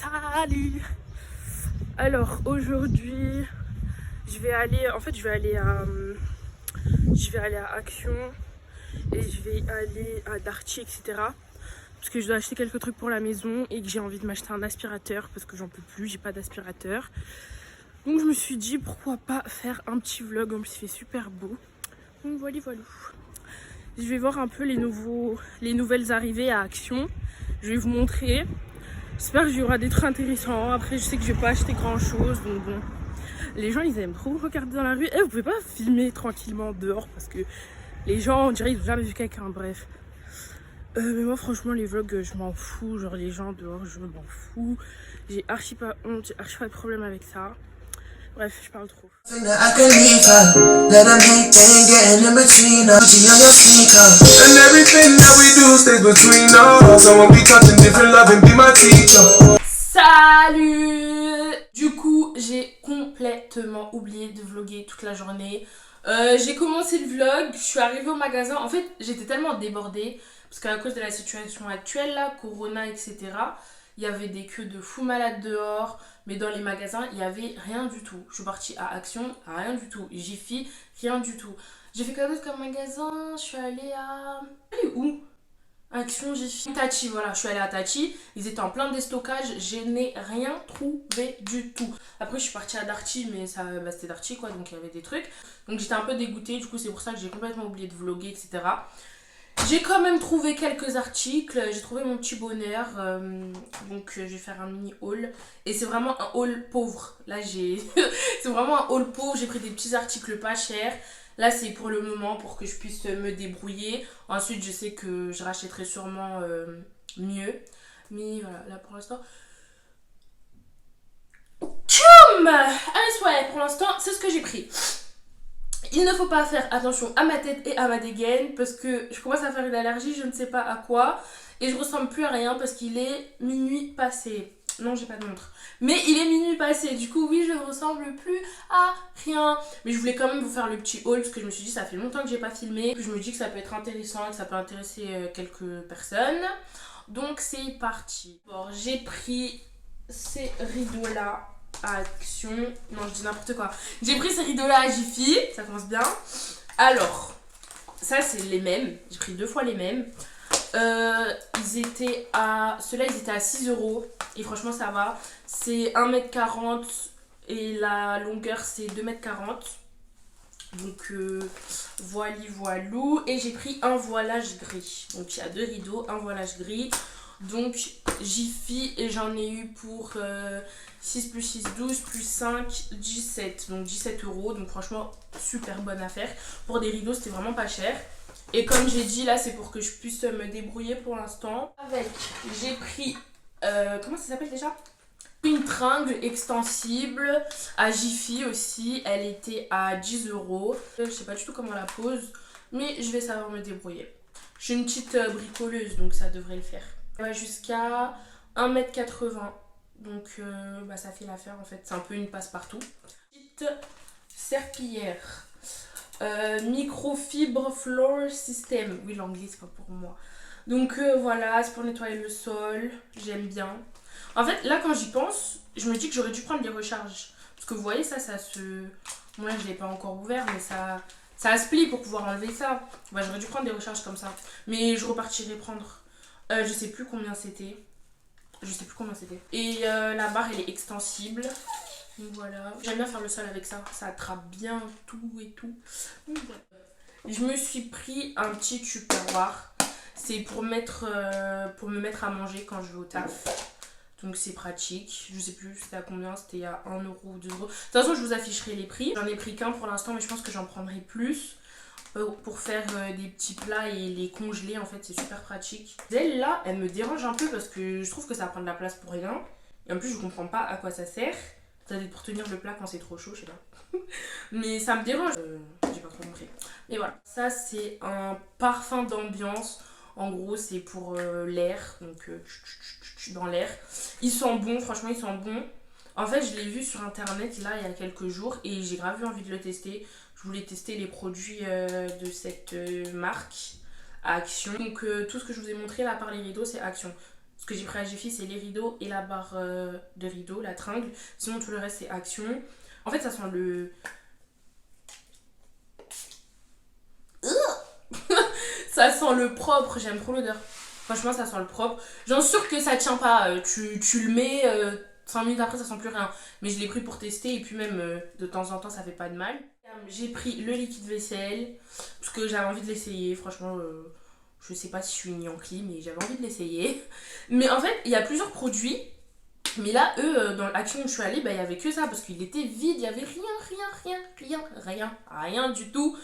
Salut. Alors aujourd'hui je vais aller à Action et je vais aller à Darty, etc. Parce que je dois acheter quelques trucs pour la maison et que j'ai envie de m'acheter un aspirateur parce que j'en peux plus, j'ai pas d'aspirateur. Donc je me suis dit pourquoi pas faire un petit vlog, en plus il fait super beau. Donc voilà. Je vais voir un peu les nouvelles arrivées à Action. Je vais vous montrer. J'espère qu'il y aura des trucs intéressants. Après, je sais que je vais pas acheter grand chose. Donc bon, les gens ils aiment trop regarder dans la rue. Et vous pouvez pas filmer tranquillement dehors parce que les gens, on dirait, ils ont jamais vu quelqu'un. Bref. Mais moi, franchement, les vlogs, je m'en fous. Genre, les gens dehors, je m'en fous. J'ai archi pas honte, j'ai archi pas de problème avec ça. Bref, je parle trop. Salut! Du coup, j'ai complètement oublié de vlogger toute la journée. J'ai commencé le vlog, je suis arrivée au magasin. En fait, j'étais tellement débordée parce qu'à cause de la situation actuelle, là, Corona, etc., il y avait des queues de fous malades dehors. Mais dans les magasins, il n'y avait rien du tout. Je suis partie à Action, rien du tout. Jiffy, rien du tout. J'ai fait quoi d'autre comme magasin? Je suis allée à... Allez, où? Action, Jiffy. Tachi, voilà, je suis allée à Tachi. Ils étaient en plein déstockage. Je n'ai rien trouvé du tout. Après, je suis partie à Darty, mais ça, c'était Darty, quoi. Donc, il y avait des trucs. Donc, j'étais un peu dégoûtée. Du coup, c'est pour ça que j'ai complètement oublié de vlogger, etc. J'ai quand même trouvé quelques articles, j'ai trouvé mon petit bonheur, donc je vais faire un mini haul. Et c'est vraiment un haul pauvre, là c'est vraiment un haul pauvre, j'ai pris des petits articles pas chers. Là c'est pour le moment, pour que je puisse me débrouiller. Ensuite je sais que je rachèterai sûrement mieux. Mais voilà, là pour l'instant... Tchoum! Allez, ouais, pour l'instant c'est ce que j'ai pris. Il ne faut pas faire attention à ma tête et à ma dégaine parce que je commence à faire une allergie, je ne sais pas à quoi. Et je ressemble plus à rien parce qu'il est minuit passé. Non, j'ai pas de montre. Mais il est minuit passé, du coup oui, je ne ressemble plus à rien. Mais je voulais quand même vous faire le petit haul parce que je me suis dit ça fait longtemps que j'ai pas filmé. Je me dis que ça peut être intéressant et que ça peut intéresser quelques personnes. Donc c'est parti. Bon, j'ai pris ces rideaux là à Action. Non, je dis n'importe quoi. J'ai pris ces rideaux-là à Jiffy. Ça commence bien. Alors, ça, c'est les mêmes. J'ai pris 2 fois les mêmes. Ils étaient à... Ceux-là, ils étaient à 6 €. Et franchement, ça va. C'est 1,40 m et la longueur, c'est 2,40 m. Donc, voilou. Et j'ai pris un voilage gris. Donc, il y a 2 rideaux, un voilage gris. Donc Jiffy et j'en ai eu pour 6 plus 6, 12 plus 5, 17. Donc 17 €. Donc franchement, super bonne affaire. Pour des rideaux, c'était vraiment pas cher. Et comme j'ai dit, là, c'est pour que je puisse me débrouiller pour l'instant. J'ai pris... comment ça s'appelle déjà? Une tringle extensible à Jiffy aussi. Elle était à 10 €. Je sais pas du tout comment on la pose, mais je vais savoir me débrouiller. Je suis une petite bricoleuse, donc ça devrait le faire. Jusqu'à 1,80 m. Donc ça fait l'affaire en fait. C'est un peu une passe-partout. Petite serpillière. Microfibre floor system. Oui, l'anglais c'est pas pour moi. Donc voilà, c'est pour nettoyer le sol. J'aime bien. En fait, là quand j'y pense, je me dis que j'aurais dû prendre les recharges. Parce que vous voyez ça se... Moi je l'ai pas encore ouvert, mais ça se plie pour pouvoir enlever ça. Bah, j'aurais dû prendre des recharges comme ça. Mais je repartirai prendre. Je sais plus combien c'était. Et la barre elle est extensible. Donc voilà. J'aime bien faire le sol avec ça. Ça attrape bien tout et tout. Donc, voilà. Je me suis pris un petit tupperware. C'est pour me mettre à manger quand je vais au taf. Donc c'est pratique. Je sais plus c'était à combien. C'était à 1 € ou 2 €. De toute façon je vous afficherai les prix. J'en ai pris qu'un pour l'instant, mais je pense que j'en prendrai plus. Pour faire des petits plats et les congeler, en fait c'est super pratique. Celle là elle me dérange un peu parce que je trouve que ça prend de la place pour rien et en plus je comprends pas à quoi ça sert. Ça doit être pour tenir le plat quand c'est trop chaud, je sais pas. Mais ça me dérange, j'ai pas trop compris. Mais voilà, ça c'est un parfum d'ambiance. En gros c'est pour l'air, donc dans l'air. Ils sont bons, franchement ils sont bons. En fait je l'ai vu sur internet là il y a quelques jours et j'ai grave eu envie de le tester. Je voulais tester les produits de cette marque à Action. Donc tout ce que je vous ai montré là par les rideaux c'est Action. Ce que j'ai pris à Jiffy, c'est les rideaux et la barre de rideaux, la tringle. Sinon, tout le reste, c'est Action. En fait, ça sent le... Ça sent le propre, j'aime trop l'odeur. Franchement, ça sent le propre. J'en suis sûre que ça tient pas. Tu le mets, 5 minutes après, ça sent plus rien. Mais je l'ai pris pour tester et puis même de temps en temps, ça fait pas de mal. J'ai pris le liquide vaisselle parce que j'avais envie de l'essayer. Franchement, je sais pas si je suis une Yankee, mais j'avais envie de l'essayer. Mais en fait, il y a plusieurs produits. Mais là, eux, dans l'action où je suis allée, bah, il y avait que ça parce qu'il était vide. Il y avait rien du tout.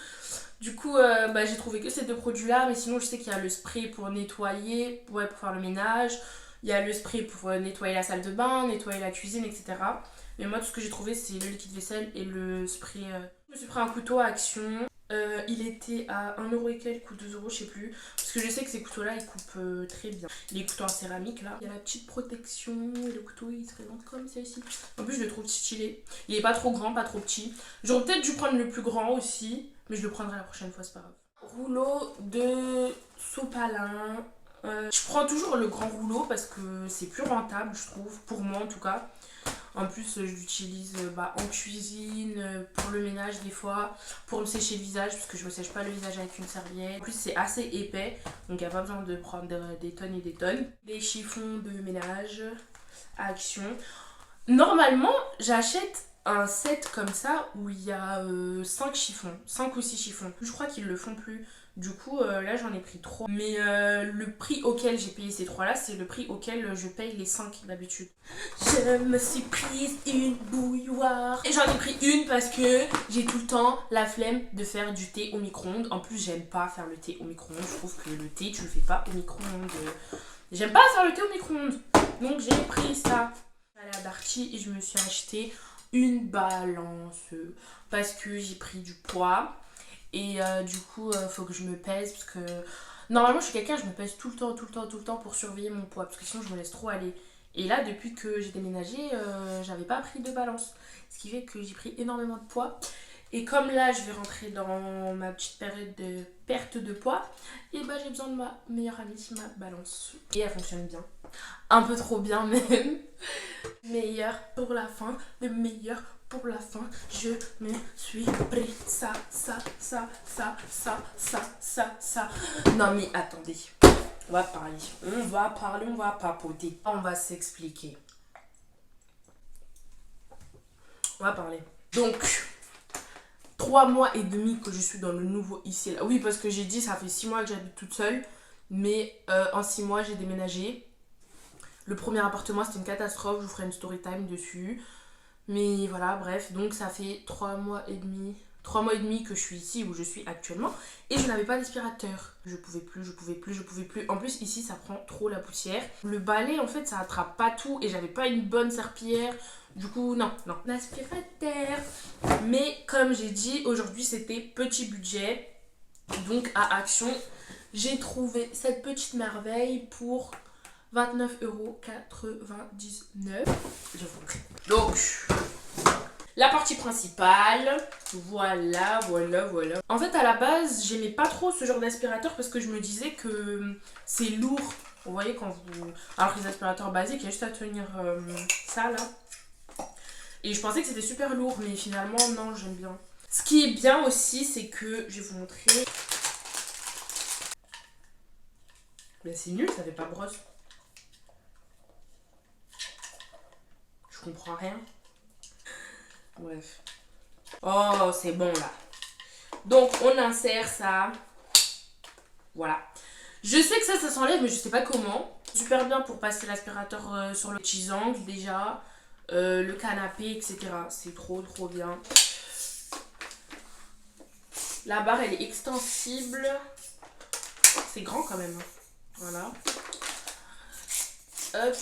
Du coup, bah, j'ai trouvé que ces deux produits-là. Mais sinon, je sais qu'il y a le spray pour nettoyer, ouais, pour faire le ménage. Il y a le spray pour nettoyer la salle de bain, nettoyer la cuisine, etc. Mais moi, tout ce que j'ai trouvé, c'est le liquide vaisselle et le spray. Je me suis pris un couteau à Action. Il était à 1€ et quelques ou 2€, je sais plus. Parce que je sais que ces couteaux-là, ils coupent très bien. Les couteaux en céramique, là. Il y a la petite protection. Et le couteau, il se présente comme celle-ci. En plus, je le trouve stylé. Il est pas trop grand, pas trop petit. J'aurais peut-être dû prendre le plus grand aussi. Mais je le prendrai la prochaine fois, c'est pas grave. Rouleau de sopalin. Je prends toujours le grand rouleau parce que c'est plus rentable, je trouve. Pour moi, en tout cas. En plus, je l'utilise en cuisine, pour le ménage des fois, pour me sécher le visage, parce que je me sèche pas le visage avec une serviette. En plus, c'est assez épais, donc il n'y a pas besoin de prendre des tonnes et des tonnes. Les chiffons de ménage à Action. Normalement, j'achète un set comme ça où il y a 5 chiffons, 5 ou 6 chiffons. Je crois qu'ils le font plus. Du coup, là, j'en ai pris 3. Mais le prix auquel j'ai payé ces 3-là, c'est le prix auquel je paye les 5 d'habitude. Je me suis prise une bouilloire. Et j'en ai pris une parce que j'ai tout le temps la flemme de faire du thé au micro-ondes. En plus, j'aime pas faire le thé au micro-ondes. Je trouve que le thé, tu le fais pas au micro-ondes. J'aime pas faire le thé au micro-ondes. Donc, j'ai pris ça. Je suis allée à Darty et je me suis acheté une balance parce que j'ai pris du poids. Et du coup, faut que je me pèse parce que normalement, je suis quelqu'un, je me pèse tout le temps pour surveiller mon poids parce que sinon, je me laisse trop aller. Et là, depuis que j'ai déménagé, j'avais pas pris de balance. Ce qui fait que j'ai pris énormément de poids. Et comme là, je vais rentrer dans ma petite période de perte de poids, et bah j'ai besoin de ma meilleure amie, ma balance. Et elle fonctionne bien. Un peu trop bien même. Meilleur pour la fin, le meilleur pour la fin. Je me suis pris ça. Non mais attendez. On va parler, on va papoter. On va s'expliquer. On va parler. Donc, 3 mois et demi que je suis dans le nouveau ici. Là. Oui, parce que j'ai dit, ça fait 6 mois que j'habite toute seule. Mais en 6 mois, j'ai déménagé. Le premier appartement, c'était une catastrophe. Je vous ferai une story time dessus. Mais voilà, bref. Donc, ça fait 3 mois et demi. 3 mois et demi que je suis ici où je suis actuellement. Et je n'avais pas d'aspirateur. Je pouvais plus. En plus, ici, ça prend trop la poussière. Le balai, en fait, ça attrape pas tout. Et j'avais pas une bonne serpillière. Du coup, non. L'aspirateur. Mais comme j'ai dit, aujourd'hui, c'était petit budget. Donc, à Action, j'ai trouvé cette petite merveille pour 29,99€. Je vous montre. Donc, la partie principale, voilà. En fait, à la base, j'aimais pas trop ce genre d'aspirateur parce que je me disais que c'est lourd. Vous voyez quand vous... Alors que les aspirateurs basiques, il y a juste à tenir ça là. Et je pensais que c'était super lourd, mais finalement, non, j'aime bien. Ce qui est bien aussi, c'est que, je vais vous montrer. Mais c'est nul, ça fait pas brosse. Je comprends rien. Bref. Oh, c'est bon là. Donc, on insère ça. Voilà. Je sais que ça s'enlève, mais je sais pas comment. Super bien pour passer l'aspirateur sur le petit angle déjà. Le canapé, etc. C'est trop bien. La barre, elle est extensible. C'est grand quand même. Voilà. Hop.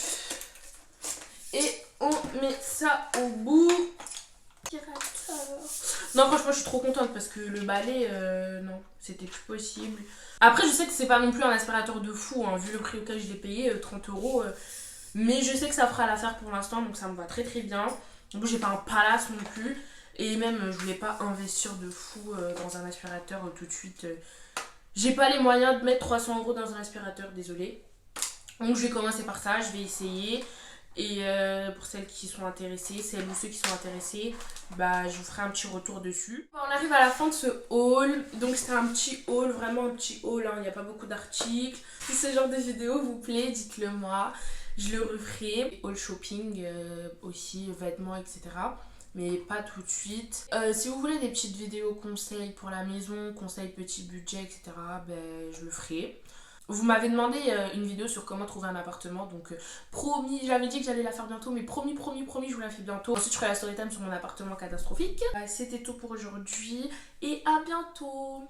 Et on met ça au bout. Non, franchement, je suis trop contente parce que le balai, non, c'était plus possible. Après, je sais que c'est pas non plus un aspirateur de fou, hein, vu le prix auquel je l'ai payé, 30€. Mais je sais que ça fera l'affaire pour l'instant, donc ça me va très bien. En plus, j'ai pas un palace non plus. Et même, je voulais pas investir de fou dans un aspirateur tout de suite. J'ai pas les moyens de mettre 300€ dans un aspirateur, désolé. Donc je vais commencer par ça, je vais essayer. Et pour celles qui sont intéressées, celles ou ceux qui sont intéressés, bah je vous ferai un petit retour dessus. On arrive à la fin de ce haul. Donc c'est un petit haul, vraiment un petit haul, hein. Il n'y a pas beaucoup d'articles. Si ce genre de vidéo vous plaît, dites-le moi. Je le referai. Haul shopping aussi, vêtements, etc. Mais pas tout de suite. Si vous voulez des petites vidéos conseils pour la maison, conseils petit budget, etc., ben, je le ferai. Vous m'avez demandé une vidéo sur comment trouver un appartement, donc promis, j'avais dit que j'allais la faire bientôt, mais promis, je vous la fais bientôt. Ensuite, je ferai la story time sur mon appartement catastrophique. C'était tout pour aujourd'hui et à bientôt.